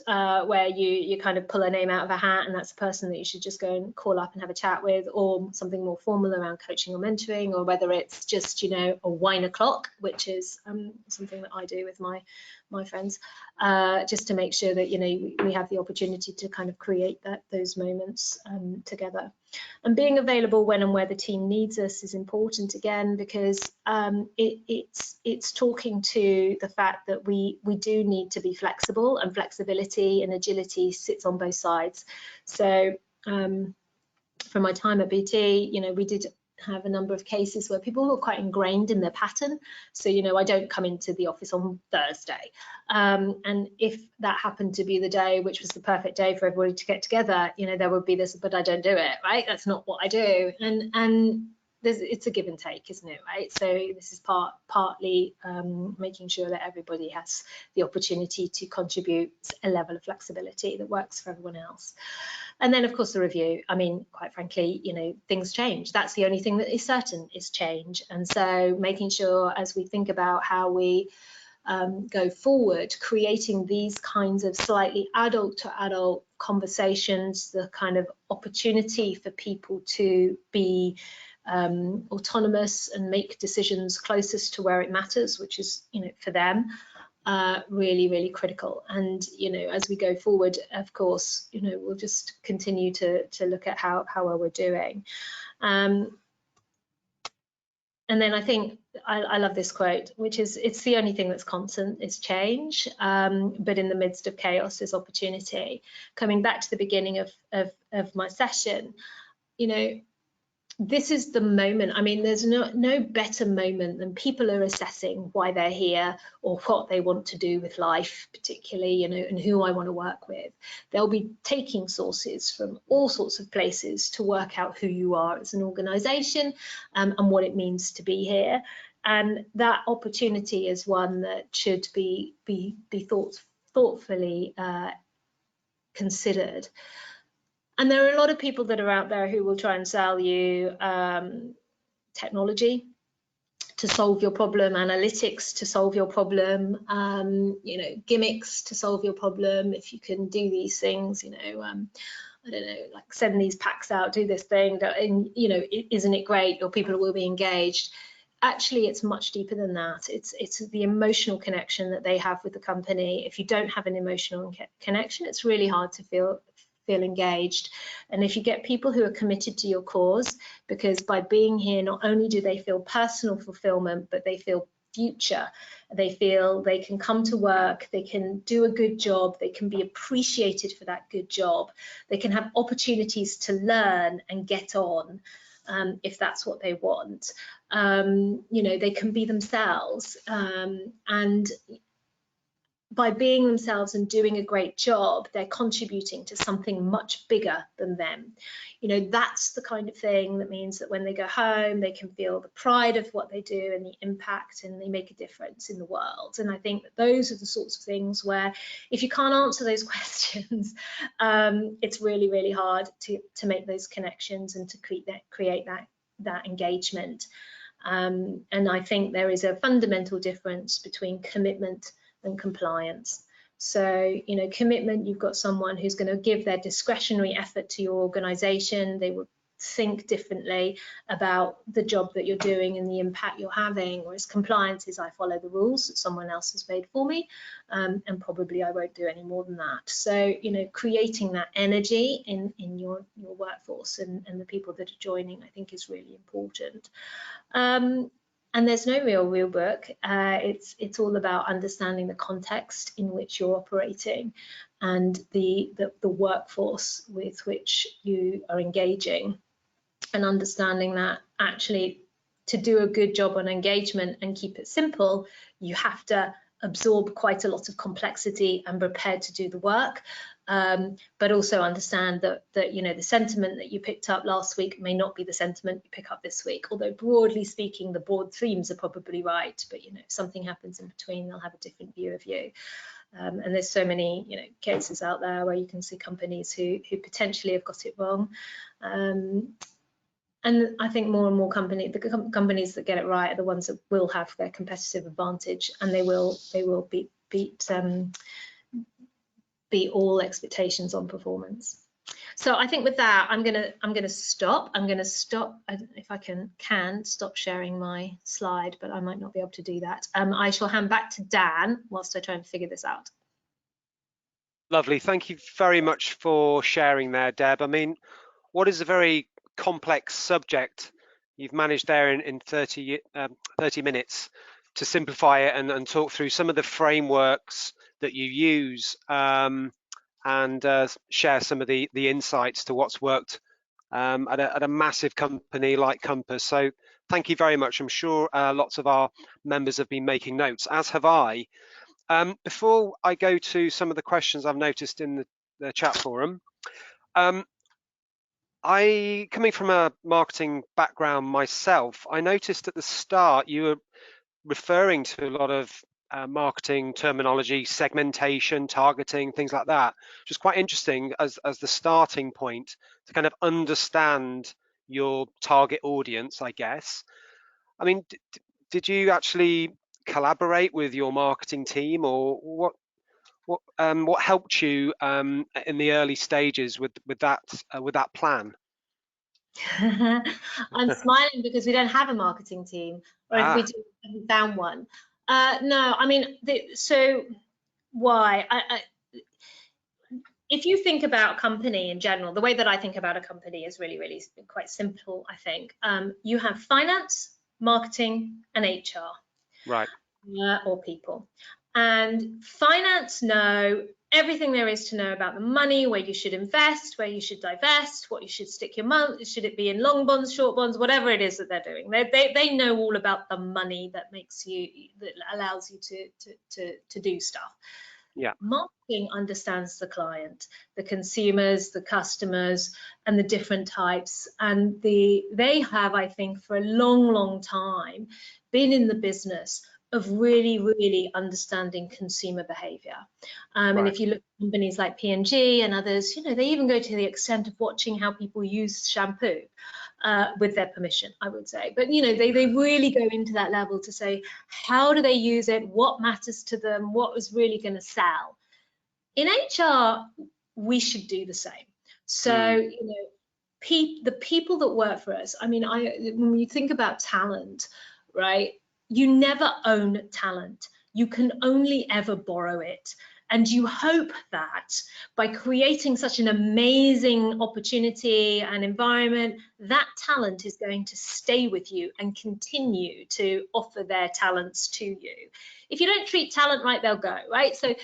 [SPEAKER 3] where you kind of pull a name out of a hat and that's the person that you should just go and call up and have a chat with, or something more formal around coaching or mentoring, or whether it's just, you know, a wine o'clock, which is something that I do with my friends, just to make sure that, you know, we have the opportunity to kind of create those moments together. And being available when and where the team needs us is important, again, because it's talking to the fact that we do need to be flexible, and flexibility and agility sits on both sides. So from my time at BT, you know, we did have a number of cases where people were quite ingrained in their pattern. So, you know, I don't come into the office on Thursday. And if that happened to be the day which was the perfect day for everybody to get together, you know, there would be this, but I don't do it, right? That's not what I do. And it's a give and take, isn't it, right? So this is partly making sure that everybody has the opportunity to contribute a level of flexibility that works for everyone else. And then, of course, the review. I mean, quite frankly, you know, things change. That's the only thing that is certain, is change. And so making sure, as we think about how we go forward, creating these kinds of slightly adult-to-adult conversations, the kind of opportunity for people to be autonomous and make decisions closest to where it matters, which is, you know, for them, really, really critical. And, you know, as we go forward, of course, you know, we'll just continue to look at how well we're doing. And then I think I love this quote, which is, it's the only thing that's constant is change, but in the midst of chaos is opportunity. Coming back to the beginning of my session, you know, this is the moment. I mean, there's no better moment than people are assessing why they're here or what they want to do with life, particularly, you know, and who I want to work with. They'll be taking sources from all sorts of places to work out who you are as an organisation, and what it means to be here. And that opportunity is one that should be thoughtfully considered. And there are a lot of people that are out there who will try and sell you technology to solve your problem, analytics to solve your problem, you know, gimmicks to solve your problem. If you can do these things, you know, I don't know, like send these packs out, do this thing, and, you know, isn't it great? Your people will be engaged. Actually, it's much deeper than that. It's the emotional connection that they have with the company. If you don't have an emotional connection, it's really hard to feel engaged. And if you get people who are committed to your cause, because by being here, not only do they feel personal fulfillment, but they feel future. They feel they can come to work, they can do a good job, they can be appreciated for that good job, they can have opportunities to learn and get on, if that's what they want. You know, they can be themselves, and by being themselves and doing a great job, they're contributing to something much bigger than them. You know, that's the kind of thing that means that when they go home, they can feel the pride of what they do and the impact, and they make a difference in the world. And I think that those are the sorts of things where, if you can't answer those questions, it's really, really hard to make those connections and to create that engagement. And I think there is a fundamental difference between commitment and compliance. So, you know, commitment, you've got someone who's going to give their discretionary effort to your organization. They will think differently about the job that you're doing and the impact you're having, whereas compliance is, I follow the rules that someone else has made for me, and probably I won't do any more than that. So, you know, creating that energy in your workforce and the people that are joining, I think, is really important. And there's no real book. It's all about understanding the context in which you're operating and the workforce with which you are engaging, and understanding that actually to do a good job on engagement and keep it simple, you have to absorb quite a lot of complexity and prepared to do the work. But also understand that you know, the sentiment that you picked up last week may not be the sentiment you pick up this week, although broadly speaking the broad themes are probably right, but you know, if something happens in between, they'll have a different view of you. And there's so many, you know, cases out there where you can see companies who potentially have got it wrong. And I think more and more companies that get it right are the ones that will have their competitive advantage, and they will beat all expectations on performance. So I think with that, I'm gonna stop. I'm gonna stop, if I can stop sharing my slide, but I might not be able to do that. I shall hand back to Dan whilst I try and figure this out.
[SPEAKER 2] Lovely. Thank you very much for sharing there, Deb. I mean, what is a very complex subject you've managed there in 30 minutes to simplify it and talk through some of the frameworks that you use, and share some of the insights to what's worked at a massive company like Compass. So thank you very much. I'm sure lots of our members have been making notes, as have I. Before I go to some of the questions I've noticed in the chat forum, coming from a marketing background myself, I noticed at the start you were referring to a lot of marketing terminology, segmentation, targeting, things like that, which is quite interesting as the starting point to kind of understand your target audience, I guess. I mean, did you actually collaborate with your marketing team, or what helped you in the early stages with that plan?
[SPEAKER 3] I'm smiling because we don't have a marketing team, or if we do, we haven't found one. No, I mean, so why? If you think about a company in general, the way that I think about a company is really, really quite simple, I think. You have finance, marketing, and HR.
[SPEAKER 2] Right.
[SPEAKER 3] Or people. And finance know everything there is to know about the money, where you should invest, where you should divest, what you should stick your money, should it be in long bonds, short bonds, whatever it is that they're doing. They know all about the money that allows you to do stuff.
[SPEAKER 2] Yeah.
[SPEAKER 3] Marketing understands the client, the consumers, the customers, and the different types. And they have, I think, for a long, long time been in the business of really, really understanding consumer behavior. Right. And if you look at companies like P&G and others, you know, they even go to the extent of watching how people use shampoo with their permission, I would say. But, you know, they really go into that level to say, how do they use it? What matters to them? What is really going to sell? In HR, we should do the same. So, you know, the people that work for us, I mean, when you think about talent, right, you never own talent. You can only ever borrow it. And you hope that by creating such an amazing opportunity and environment, that talent is going to stay with you and continue to offer their talents to you. If you don't treat talent right, they'll go, right? So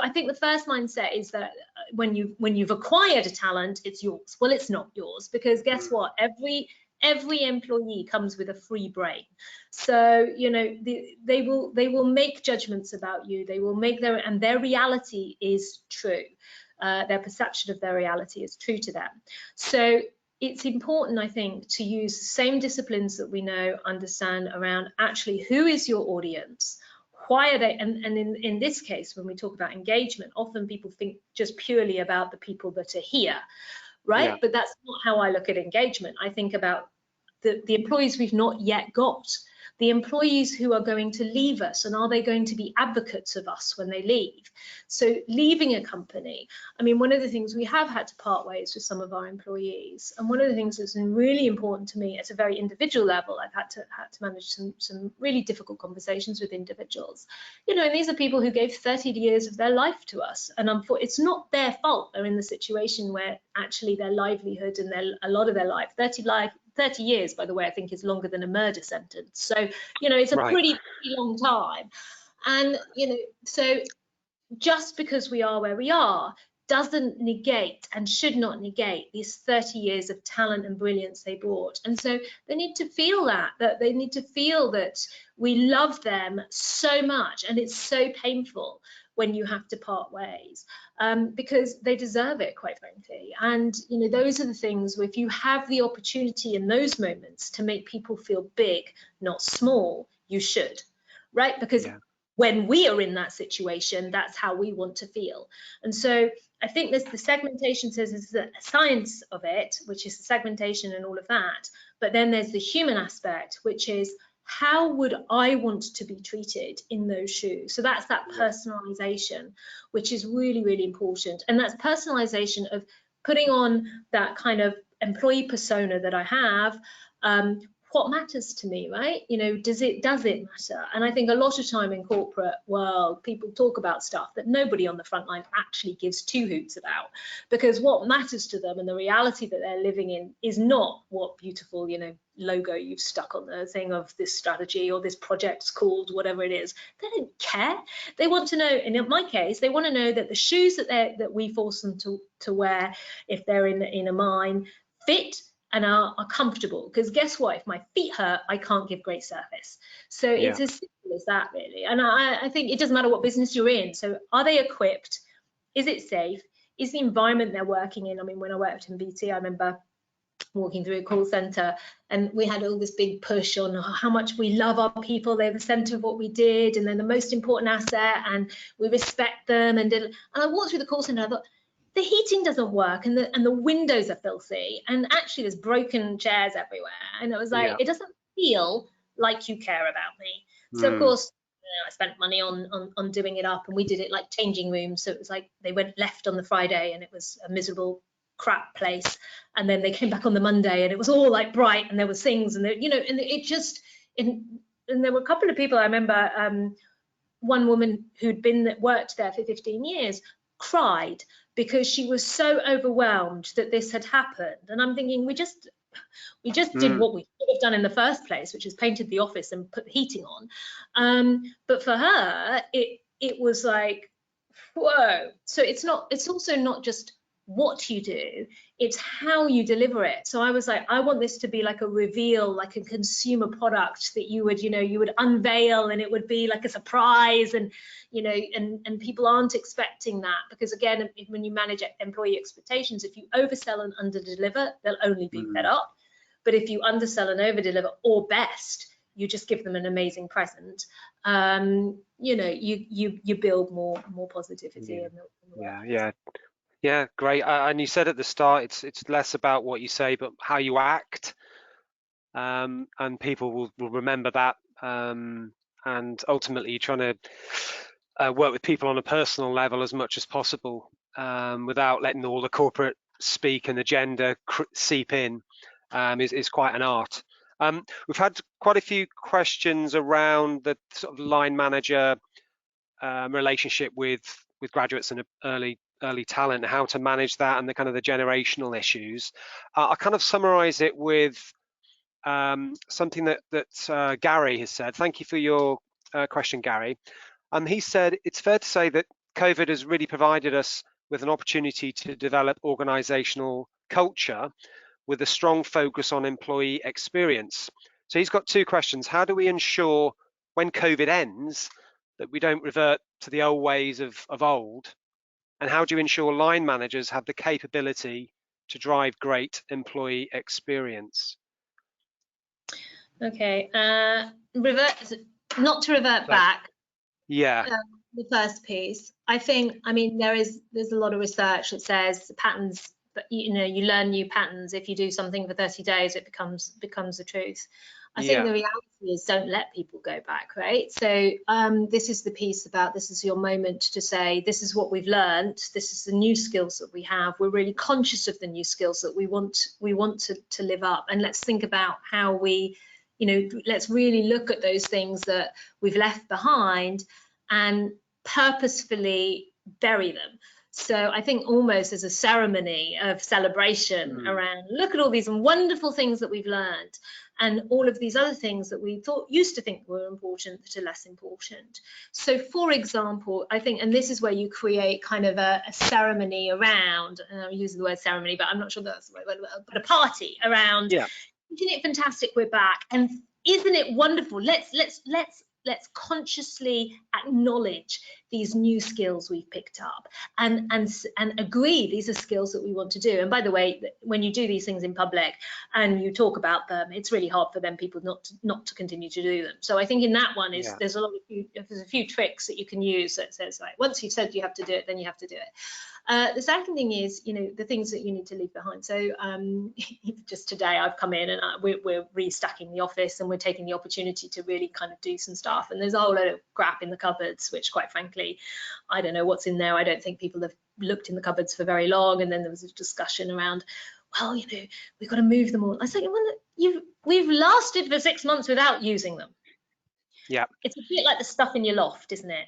[SPEAKER 3] I think the first mindset is that when you've acquired a talent, it's yours. Well, it's not yours, because guess what? Every employee comes with a free brain. So, you know, they will make judgments about you. They will make their reality is true. Their perception of their reality is true to them. So it's important, I think, to use the same disciplines that we know, understand around actually who is your audience, why are they, and in this case, when we talk about engagement, often people think just purely about the people that are here, right?
[SPEAKER 2] Yeah.
[SPEAKER 3] But that's not how I look at engagement. I think about the employees we've not yet got, the employees who are going to leave us, and are they going to be advocates of us when they leave? So leaving a company, I mean, one of the things, we have had to part ways with some of our employees, and one of the things that's been really important to me at a very individual level, I've had to manage some really difficult conversations with individuals, you know, and these are people who gave 30 years of their life to us, and it's not their fault they're in the situation where actually their livelihood and a lot of their life, 30 years, by the way, I think is longer than a murder sentence. So, you know, it's a pretty long time. And, you know, so just because we are where we are doesn't negate and should not negate these 30 years of talent and brilliance they brought. And so they need to feel that they need to feel that we love them so much, and it's so painful when you have to part ways, because they deserve it, quite frankly. And, you know, those are the things where if you have the opportunity in those moments to make people feel big, not small, you should, right? Because when we are in that situation, that's how we want to feel. And so I think the segmentation says is the science of it, which is the segmentation and all of that. But then there's the human aspect, which is, how would I want to be treated in those shoes? So that's that personalization, which is really, really important. And that's personalization of putting on that kind of employee persona that I have. What matters to me, right? You know, does it matter? And I think a lot of time in corporate world, people talk about stuff that nobody on the front line actually gives two hoots about, because what matters to them and the reality that they're living in is not what beautiful, you know, logo you've stuck on the thing of this strategy or this project's called, whatever it is. They don't care. They want to know, and in my case, they want to know that the shoes that we force them to wear if they're in a mine fit and are comfortable, because guess what, if my feet hurt, I can't give great service. So it's as simple as that, really. And I think it doesn't matter what business you're in. So are they equipped? Is it safe? Is the environment they're working in? I mean, when I worked in BT, I remember walking through a call center, and we had all this big push on how much we love our people, they're the center of what we did, and they're the most important asset, and we respect them. And I walked through the call center, I thought, the heating doesn't work, and the windows are filthy, and actually there's broken chairs everywhere. And it was like, it doesn't feel like you care about me. So of course, you know, I spent money on doing it up, and we did it like changing rooms. So it was like they went left on the Friday and it was a miserable crap place, and then they came back on the Monday and it was all like bright, and there was things, and you know, and it just, and there were a couple of people, I remember one woman who'd worked there for 15 years cried because she was so overwhelmed that this had happened. And I'm thinking, we just did what we should have done in the first place, which is painted the office and put the heating on. But for her, it was like, whoa. So it's also not just what you do, it's how you deliver it. So I was like, I want this to be like a reveal, like a consumer product that you would unveil, and it would be like a surprise, and you know, and people aren't expecting that, because again, when you manage employee expectations, if you oversell and underdeliver, they'll only be fed up. But if you undersell and overdeliver, or best, you just give them an amazing present, you know, you build more positivity.
[SPEAKER 2] Yeah, great. And you said at the start, it's less about what you say, but how you act, and people will remember that. And ultimately, you're trying to work with people on a personal level as much as possible, without letting all the corporate speak and agenda seep in. Is quite an art. We've had quite a few questions around the sort of line manager relationship with graduates and early talent, how to manage that and the kind of the generational issues. I kind of summarize it with something that Gary has said. Thank you for your question, Gary. He said it's fair to say that COVID has really provided us with an opportunity to develop organizational culture with a strong focus on employee experience. So he's got two questions. How do we ensure when COVID ends that we don't revert to the old ways of old? And how do you ensure line managers have the capability to drive great employee experience?
[SPEAKER 3] Okay, not to revert back.
[SPEAKER 2] Yeah.
[SPEAKER 3] The first piece, I think, I mean, there's a lot of research that says patterns, but you learn new patterns. If you do something for 30 days, it becomes the truth. I think the reality is don't let people go back, right? So this is the piece about, this is your moment to say, this is what we've learned, this is the new skills that we have, we're really conscious of the new skills that we want to live up, and let's think about how we, let's really look at those things that we've left behind and purposefully bury them. So I think almost as a ceremony of celebration around, look at all these wonderful things that we've learned, and all of these other things that we used to think were important that are less important. So for example, I think, and this is where you create kind of a ceremony around, and I'm using the word ceremony, but I'm not sure that's the right word, but a party around, isn't it fantastic we're back? And isn't it wonderful? Let's consciously acknowledge these new skills we've picked up and agree these are skills that we want to do. And by the way, when you do these things in public and you talk about them, it's really hard for people not to continue to do them. So I think in that one there's a few tricks that you can use that says, like, once you've said you have to do it, then you have to do it. The second thing is, the things that you need to leave behind. So just today I've come in and we're restacking the office, and we're taking the opportunity to really kind of do some stuff. And there's a whole load of crap in the cupboards, which quite frankly, I don't know what's in there. I don't think people have looked in the cupboards for very long. And then there was a discussion around, well, we've got to move them all. I said, well, we've lasted for 6 months without using them. Yeah. It's a bit like the stuff in your loft, isn't it?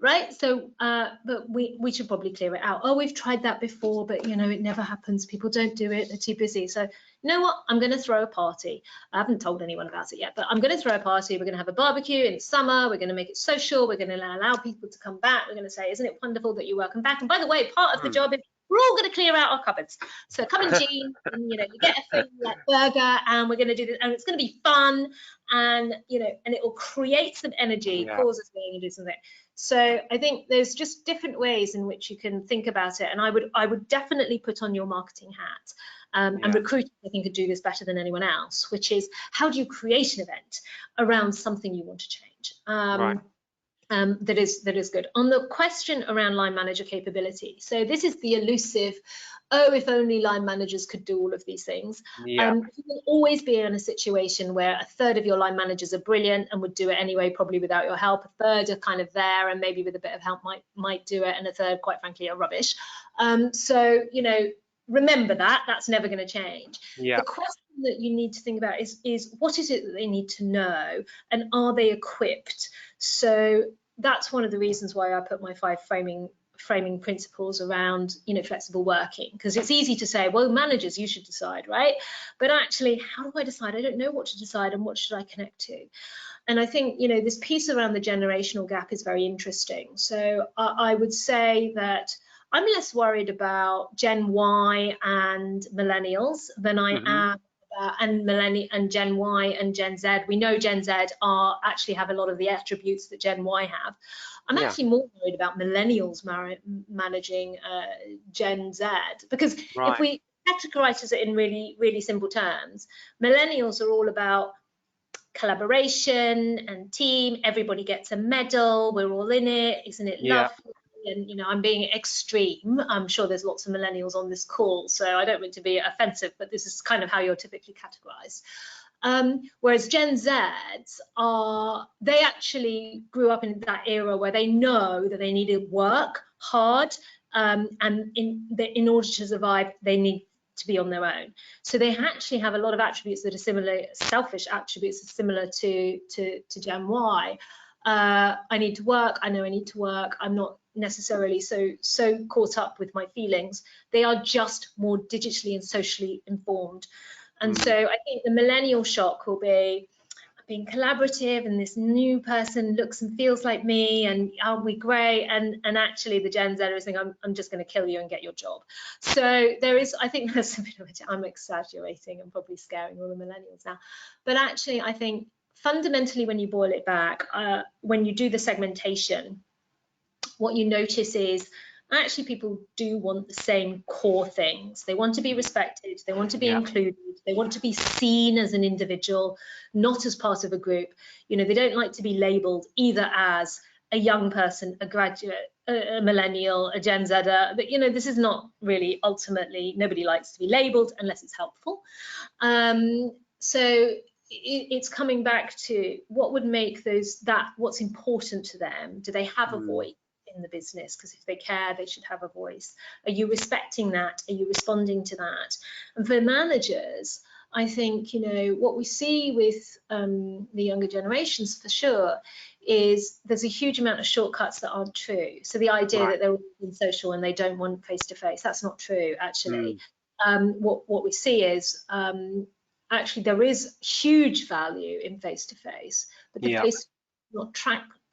[SPEAKER 3] Right, so but we should probably clear it out. Oh, we've tried that before, but it never happens. People don't do it, they're too busy. So you know what, I'm going to throw a party. I haven't told anyone about it yet, but I'm going to throw a party. We're going to have a barbecue in summer. We're going to make it social. We're going to allow people to come back. We're going to say, isn't it wonderful that you're welcome back? And by the way, part of the job is we're all going to clear out our cupboards. So come and Jean, and you get a thing like burger, and we're going to do this, and it's going to be fun, and and it will create some energy, cause us going and do something. So I think there's just different ways in which you can think about it, and I would definitely put on your marketing hat. And recruiters, I think, could do this better than anyone else, which is, how do you create an event around something you want to change? That is good. On the question around line manager capability, so this is the elusive, oh, if only line managers could do all of these things. You will always be in a situation where a third of your line managers are brilliant and would do it anyway, probably without your help. A third are kind of there and maybe with a bit of help might do it, and a third, quite frankly, are rubbish. So remember that's never going to change. The question that you need to think about is what is it that they need to know, and are they equipped? So that's one of the reasons why I put my 5 framing principles around flexible working, because it's easy to say, well, managers, you should decide, right? But actually, how do I decide? I don't know what to decide, and what should I connect to? And I think this piece around the generational gap is very interesting. So I would say that I'm less worried about Gen Y and millennials than I am and Gen Y and Gen Z. We know Gen Z actually have a lot of the attributes that Gen Y have. I'm actually more worried about millennials managing Gen Z, because if we categorize it in really, really simple terms, millennials are all about collaboration and team. Everybody gets a medal. We're all in it. Isn't it lovely? And I'm being extreme. I'm sure there's lots of millennials on this call, so I don't mean to be offensive, but this is kind of how you're typically categorized. Whereas Gen Zs they actually grew up in that era where they know that they need to work hard, and in order to survive, they need to be on their own. So they actually have a lot of attributes that are similar, selfish attributes similar to Gen Y. I need to work. I know I need to work. I'm not necessarily so caught up with my feelings. They are just more digitally and socially informed. And so I think the millennial shock will be being collaborative, and this new person looks and feels like me, and aren't we great? And actually the Gen Z is saying, I'm just going to kill you and get your job. So there is, I think there's a bit of a, I'm exaggerating and probably scaring all the millennials now, but actually I think fundamentally when you boil it back, when you do the segmentation, what you notice is actually people do want the same core things. They want to be respected, they want to be included, they want to be seen as an individual, not as part of a group. You know, they don't like to be labeled either as a young person, a graduate, a millennial, a Gen Zer, but you know, this is not really, ultimately, nobody likes to be labeled unless it's helpful. So it's coming back to what would make what's important to them. Do they have a voice in the business? Because if they care, they should have a voice. Are you respecting that? Are you responding to that? And for managers, I think, you know, what we see with the younger generations for sure is there's a huge amount of shortcuts that aren't true. So the idea that they're all social and they don't want face-to-face, that's not true, actually. What we see is actually there is huge value in face-to-face, but the face not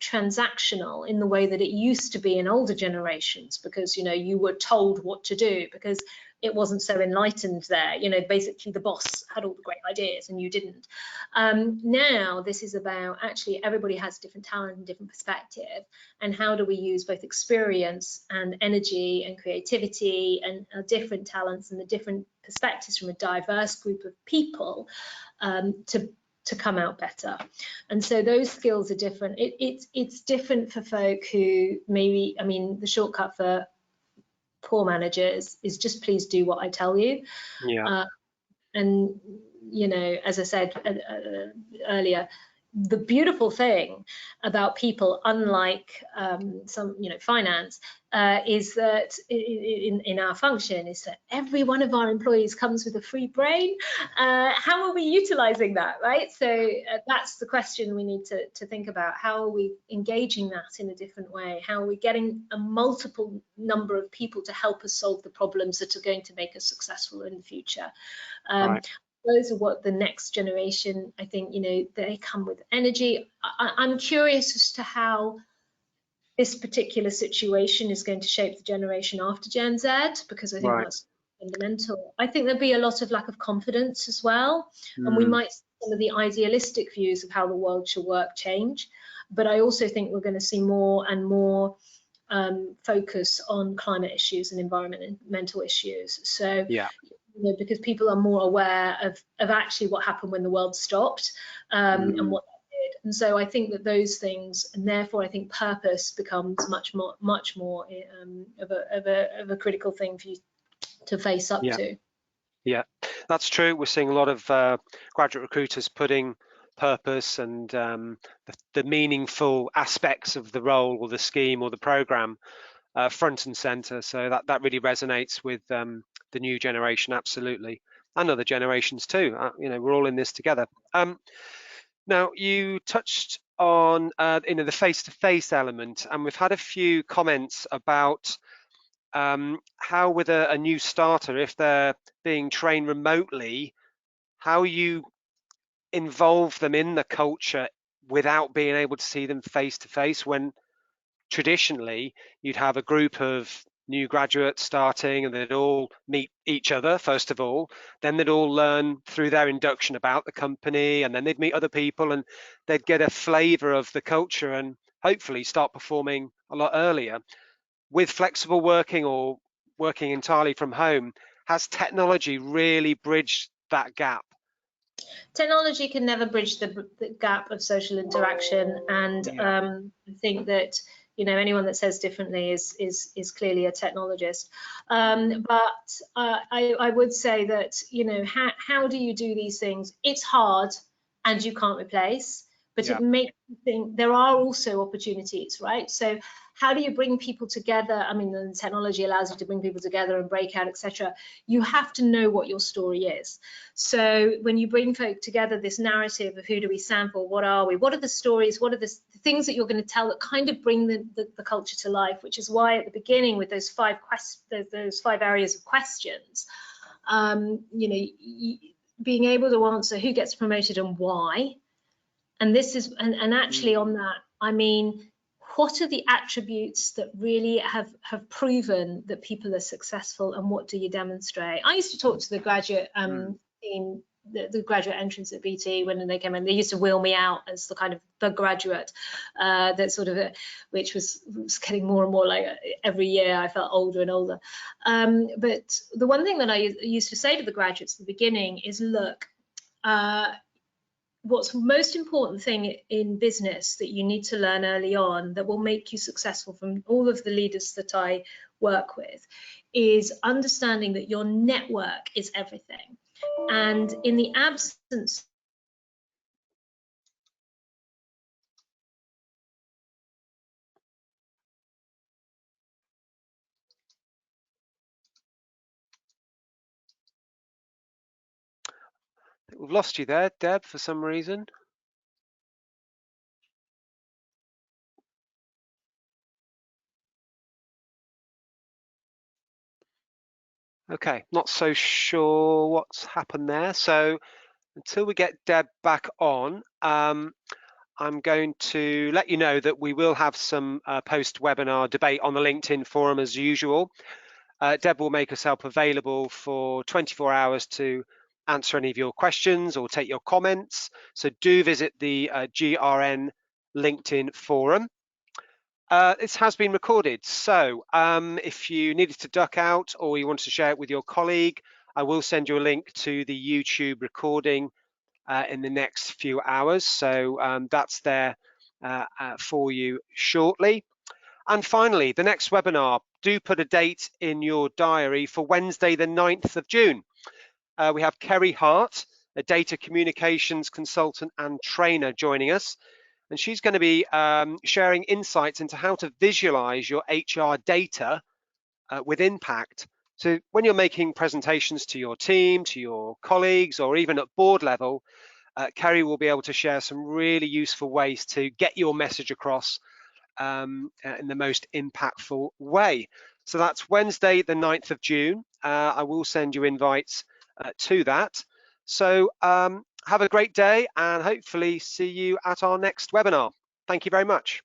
[SPEAKER 3] transactional in the way that it used to be in older generations, because you know you were told what to do because it wasn't so enlightened there. You know, basically the boss had all the great ideas and you didn't. Now this is about actually everybody has different talent and different perspective, and how do we use both experience and energy and creativity and different talents and the different perspectives from a diverse group of people to come out better. And so those skills are different. It's different for folk who maybe, I mean, the shortcut for poor managers is just please do what I tell you. And you know, as I said earlier, the beautiful thing about people, unlike some, you know, finance, is that in our function is that every one of our employees comes with a free brain. How are we utilizing that, right? So that's the question we need to think about. How are we engaging that in a different way? How are we getting a multiple number of people to help us solve the problems that are going to make us successful in the future? Those are what the next generation, I think, you know, they come with energy. I'm curious as to how this particular situation is going to shape the generation after Gen Z, because I think that's fundamental. I think there'll be a lot of lack of confidence as well, and we might see some of the idealistic views of how the world should work change, but I also think we're going to see more and more focus on climate issues and environmental issues. So you know, because people are more aware of actually what happened when the world stopped and what that did. And so I think that those things, and therefore I think purpose becomes much more of a critical thing for you to face up to.
[SPEAKER 2] Yeah, that's true. We're seeing a lot of graduate recruiters putting purpose and the meaningful aspects of the role or the scheme or the program front and center. So that really resonates with the new generation, absolutely, and other generations too. You know, we're all in this together. Now, you touched on you know, the face-to-face element, and we've had a few comments about how with a new starter, if they're being trained remotely, how you involve them in the culture without being able to see them face-to-face, when traditionally you'd have a group of new graduates starting and they'd all meet each other first of all, then they'd all learn through their induction about the company, and then they'd meet other people and they'd get a flavor of the culture and hopefully start performing a lot earlier. With flexible working or working entirely from home, has technology really bridged that gap?
[SPEAKER 3] Technology can never bridge the gap of social interaction, and I think that, you know, anyone that says differently is clearly a technologist. But I would say that, you know, how do you do these things? It's hard and you can't replace, but it makes you think there are also opportunities, right? So how do you bring people together? I mean, the technology allows you to bring people together and break out, etc. You have to know what your story is. So when you bring folk together, this narrative of who do we stand for, what are we, what are the stories, what are the things that you're going to tell that kind of bring the culture to life, which is why at the beginning with those five areas of questions, you know, being able to answer who gets promoted and why. And this is, and actually on that, I mean, what are the attributes that really have proven that people are successful, and what do you demonstrate? I used to talk to the graduate team, the graduate entrance at BT when they came in. They used to wheel me out as the kind of the graduate that sort of, which was getting more and more like every year I felt older and older. But the one thing that I used to say to the graduates at the beginning is, look, what's the most important thing in business that you need to learn early on that will make you successful from all of the leaders that I work with is understanding that your network is everything. And in the absence
[SPEAKER 2] We've lost you there, Deb, for some reason. Okay, not so sure what's happened there. So until we get Deb back on, I'm going to let you know that we will have some post-webinar debate on the LinkedIn forum as usual. Deb will make herself available for 24 hours to answer any of your questions or take your comments. So do visit the GRN LinkedIn forum. This has been recorded, so if you needed to duck out or you want to share it with your colleague, I will send you a link to the YouTube recording in the next few hours. So that's there for you shortly. And finally, the next webinar, do put a date in your diary for Wednesday, the 9th of June. We have Kerry Hart, a data communications consultant and trainer, joining us. And she's going to be sharing insights into how to visualize your HR data with impact. So when you're making presentations to your team, to your colleagues, or even at board level, Kerry will be able to share some really useful ways to get your message across in the most impactful way. So that's Wednesday, the 9th of June. I will send you invites to that. So have a great day and hopefully see you at our next webinar. Thank you very much.